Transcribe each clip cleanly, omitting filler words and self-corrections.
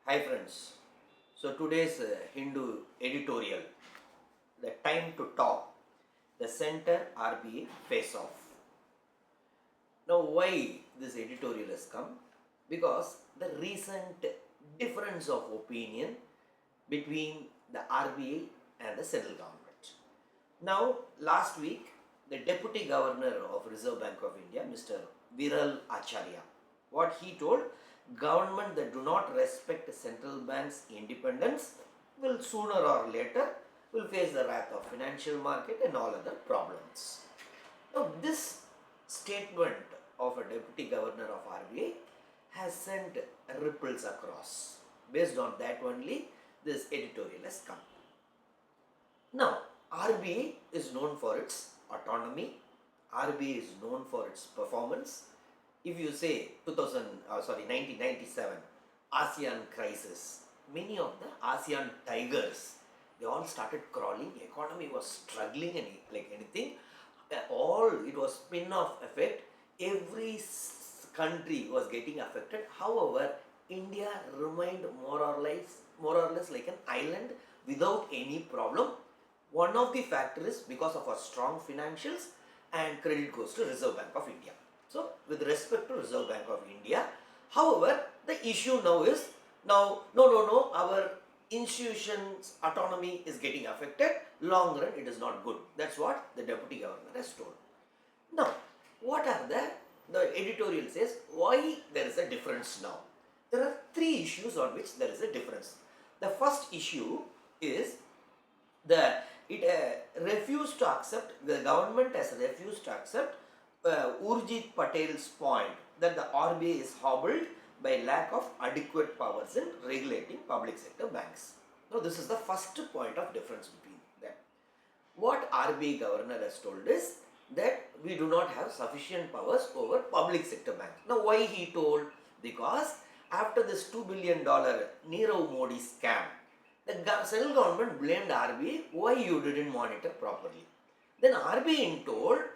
Hi friends, so today's Hindu editorial, the time to talk, the center RBI face off. Now why this editorial has come? Because the recent difference of opinion between the RBI and the central government. Now last week the Deputy Governor of Reserve Bank of India, Mr. Viral Acharya, what he told, government that do not respect central bank's independence will sooner or later will face the wrath of financial market and all other problems. Now this statement of a Deputy Governor of RBI has sent ripples across. Based on that only this editorial has come. Now RBI is known for its autonomy, RBI is known for its performance. If you say 1997 ASEAN crisis, many of the ASEAN tigers, they all started crawling, economy was struggling like anything, all it was spin-off effect, every country was getting affected. However, India remained more or less like an island without any problem. One of the factors is because of our strong financials, and credit goes to Reserve Bank of India. So, with respect to Reserve Bank of India, however, the issue now is, our institution's autonomy is getting affected, long run it is not good. That's what the Deputy Governor has told. Now, what are the editorial says, why there is a difference now? There are three issues on which there is a difference. The first issue is it refused to accept, the government has refused to accept Urjit Patel's point that the RBI is hobbled by lack of adequate powers in regulating public sector banks. Now this is the first point of difference between them. What RBI governor has told is that we do not have sufficient powers over public sector banks. Now why he told? Because after this $2 billion Nirav Modi scam, the central government blamed RBI, why you didn't monitor properly. Then RBI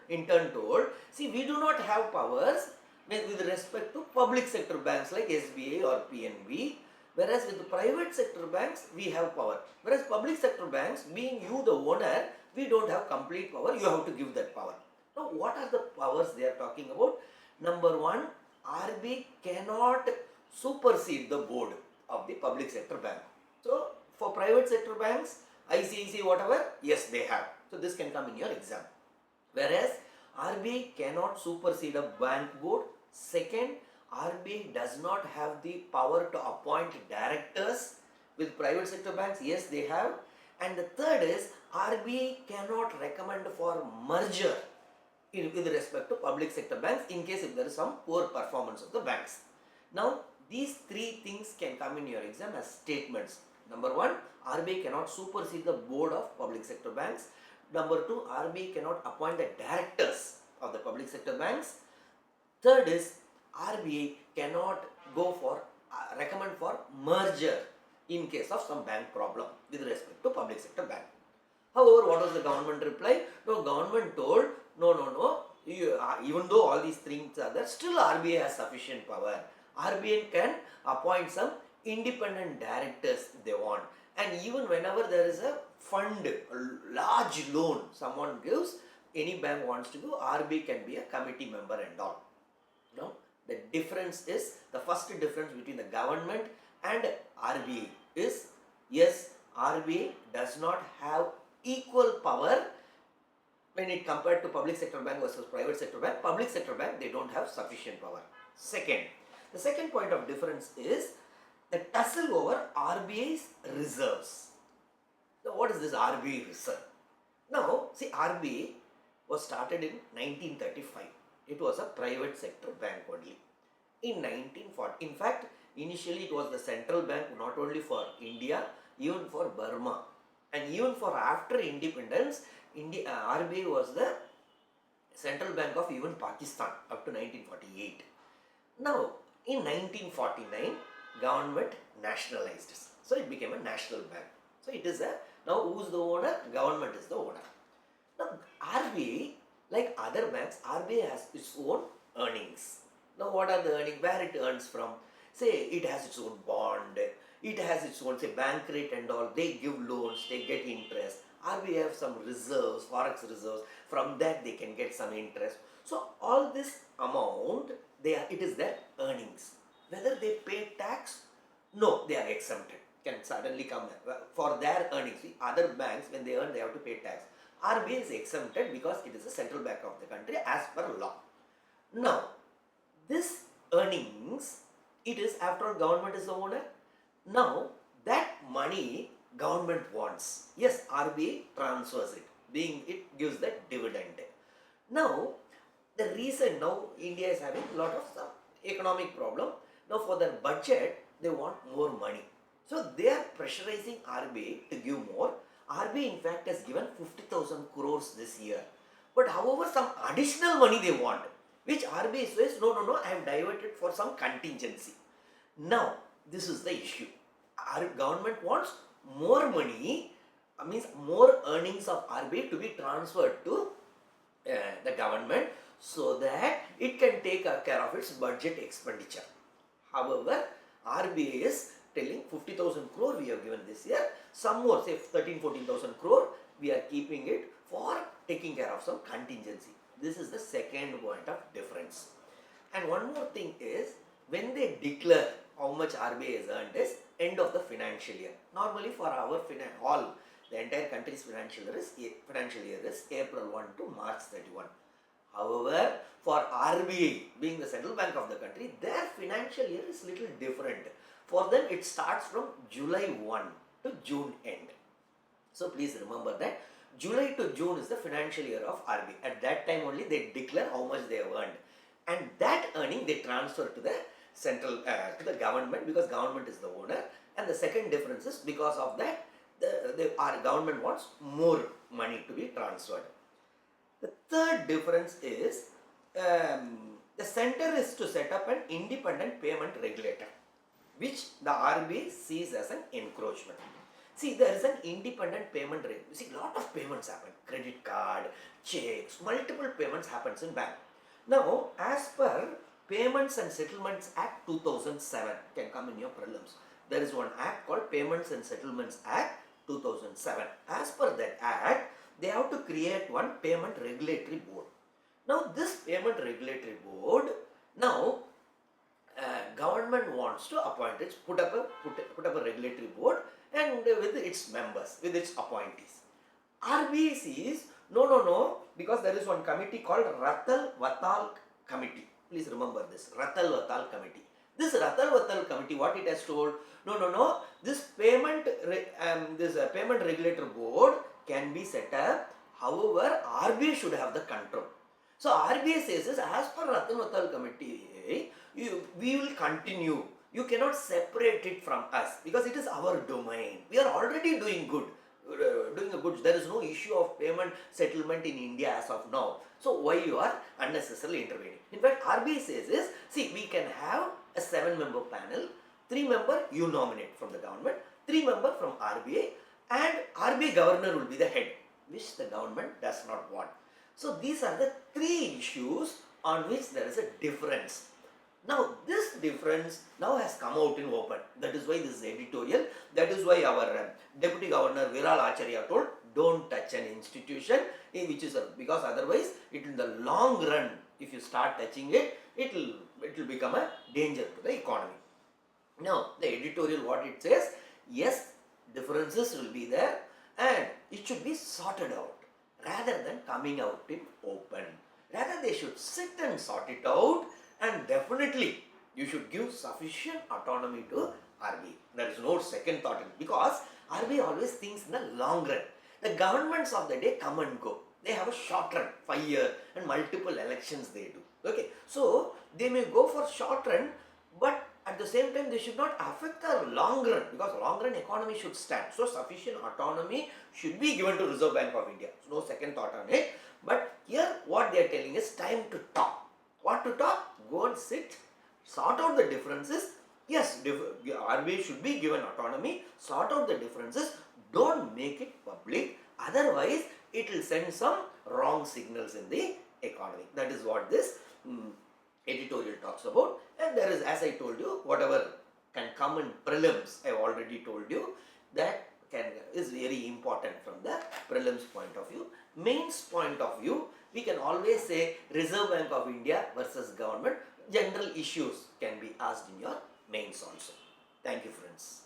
in turn told, see, we do not have powers with respect to public sector banks like SBI or PNB, whereas with the private sector banks, we have power. Whereas public sector banks, being you the owner, we don't have complete power, you have to give that power. Now, what are the powers they are talking about? Number one, RBI cannot supersede the board of the public sector bank. So, for private sector banks, ICICI, whatever, yes, they have. So this can come in your exam. Whereas RBI cannot supersede a bank board. Second, RBI does not have the power to appoint directors. With private sector banks, yes, they have. And the third is RBI cannot recommend for merger with respect to public sector banks in case if there is some poor performance of the banks. Now, these three things can come in your exam as statements. Number one, RBI cannot supersede the board of public sector banks. Number two, RBI cannot appoint the directors of the public sector banks. Third is, RBI cannot go for, recommend for merger in case of some bank problem with respect to public sector bank. However, what was the government reply? No, government told, no, even though all these things are there, still RBI has sufficient power. RBI can appoint some independent directors if they want. And even whenever there is a fund, a large loan someone gives, any bank wants to go, RBI can be a committee member and all. Now, the difference is, the first difference between the government and RBI is, yes, RBI does not have equal power when it compared to public sector bank versus private sector bank. Public sector bank, they don't have sufficient power. Second, the second point of difference is the tussle over RBI's reserves. Now, what is this RBI reserve? Now, see, RBI was started in 1935. It was a private sector bank only. In 1940, in fact, initially it was the central bank not only for India, even for Burma. And even for after independence, RBI was the central bank of even Pakistan up to 1948. Now, in 1949, government nationalized it. So it became a national bank. So it is now who is the owner? Government is the owner. Now RBI, like other banks, RBI has its own earnings. Now what are the earnings? Where it earns from? Say it has its own bond, it has its own, say, bank rate and all. They give loans, they get interest. RBI have some reserves, forex reserves. From that they can get some interest. So all this amount, it is their earnings. Whether they pay tax, no, they are exempted. Can suddenly come for their earnings. See, other banks, when they earn, they have to pay tax. RBI is exempted because it is the central bank of the country as per law. Now, this earnings, it is, after all, government is the owner. Now, that money government wants. Yes, RBI transfers it, being it gives the dividend. Now, the reason now India is having a lot of some economic problem. Now, for their budget, they want more money. So, they are pressurizing RBI to give more. RBI in fact has given 50,000 crores this year. But however, some additional money they want, which RBI says, no, I have diverted for some contingency. Now, this is the issue. Our government wants more money, means more earnings of RBI to be transferred to the government so that it can take care of its budget expenditure. However, RBI is telling 50,000 crore we have given this year, some more, say 13,000-14,000 crore, we are keeping it for taking care of some contingency. This is the second point of difference. And one more thing is, when they declare how much RBI has earned is end of the financial year. Normally for our the entire country's financial year is April 1 to March 31. However, for RBI, being the central bank of the country, their financial year is little different. For them, it starts from July 1 to June end. So please remember that July to June is the financial year of RBI. At that time only they declare how much they have earned, and that earning they transfer to the central to the government, because government is the owner. And the second difference is, because of that, our government wants more money to be transferred. The third difference is, the center is to set up an independent payment regulator, which the RBI sees as an encroachment. See, there is an independent payment regulator. See, lot of payments happen. Credit card, checks, multiple payments happens in bank. Now, as per Payments and Settlements Act 2007, can come in your prelims. There is one act called Payments and Settlements Act 2007. As per that act, they have to create one payment regulatory board. Now, this payment regulatory board, now government wants to appoint it, put up a regulatory board, and with its members, with its appointees. RBI sees, no, because there is one committee called Ratal Vatal Committee. Please remember this, Ratal Vatal Committee. This Ratal Vatal Committee, what it has told, no, this payment regulator board can be set up. However, RBI should have the control. So RBI says, as per Ratal Vatal Committee, we will continue. You cannot separate it from us, because it is our domain. We are already doing good. There is no issue of payment settlement in India as of now. So why you are unnecessarily intervening? In fact, RBI says is, see, we can have a 7-member panel, 3 members you nominate from the government, 3 members from RBI, and RBI governor will be the head, which the government does not want. So these are the 3 issues on which there is a difference. Now, this difference now has come out in open. That is why this is editorial. That is why our Deputy Governor Viral Aishwarya told, don't touch an institution, which is because otherwise, in the long run, if you start touching it, it will become a danger to the economy. Now, the editorial, what it says, yes, differences will be there, and it should be sorted out rather than coming out in open. Rather, they should sit and sort it out. And definitely, you should give sufficient autonomy to RBI. There is no second thought in it, because RBI always thinks in the long run. The governments of the day come and go. They have a short run, 5 years, and multiple elections they do. Okay, so they may go for short run, but at the same time, they should not affect the long run, because long run economy should stand. So sufficient autonomy should be given to Reserve Bank of India. So no second thought on it. But here, what they are telling is time to talk. What to talk? Go and sit, sort out the differences. Yes, RBI should be given autonomy, sort out the differences, don't make it public, otherwise it will send some wrong signals in the economy. That is what this editorial talks about. And there is, as I told you, whatever can come in prelims. I have already told you that is very important from the prelims point of view. Mains point of view, we can always say Reserve Bank of India versus government. General issues can be asked in your mains also. Thank you, friends.